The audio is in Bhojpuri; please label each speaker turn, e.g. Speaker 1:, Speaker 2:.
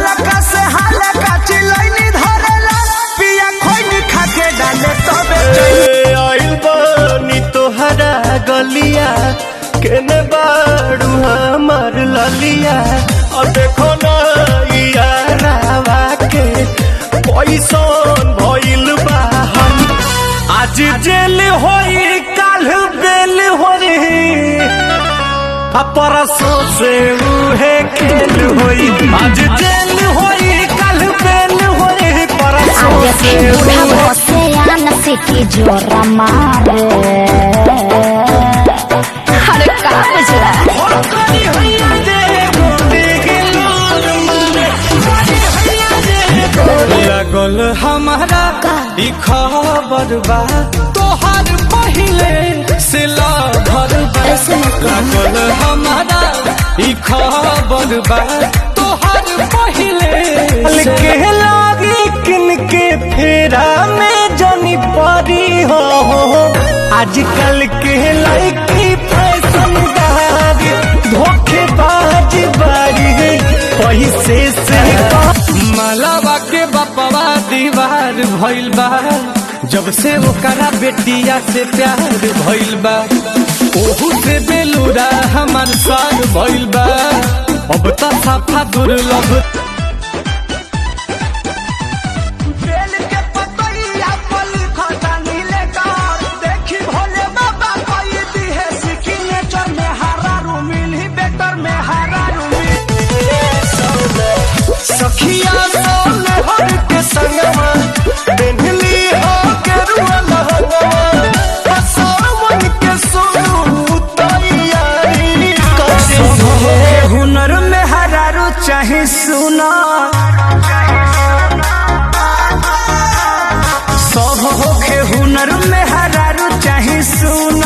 Speaker 1: हल्का से हल्का चिलैनी धरेला पिया खोइनी खाके डाले तबे
Speaker 2: आइल बानी तोहरा गलिया केने बाड़ू हमार ललिया और देखो ना यारावा के पैसन भइल बा हम आज जेल होई काल बेल होई परसों से उहे खेल होई आज जेल होई काल बेल होई परसों से
Speaker 3: बुढ़ा से आना सिटी जोरा मारे अरे का बुझला
Speaker 2: लगल हमारा ई खबर बा तोहर पहिले से लभर बा लगल हमारा ई खबर बा तोहर पहिले के लागी किनके फेरा में जनी परी हो आजकल के लड़की फैशन दारी धोखेबाज बारी पैसे से मलावा के बपवा दीवार भइल बा जब से ओकरा बेटिया से प्यार भइल बा ओहू से बेलूरा हमार साग भइल बा अब त साफा दुर्लभ
Speaker 1: बेल के पतैया पल खटानी लेकर देखी भोले बाबा कोई दी है सिग्नेचर में हरा रूमिल ही बेटर में हरा रूमिल
Speaker 2: सखिया सोने हर के संगवा बेनली हो के रुआ लहंगवा सावन के सोनू तैयारी कर
Speaker 1: हुनर में हरारू चाहे सुना सब होके हुनर में हरारू चाहे सुना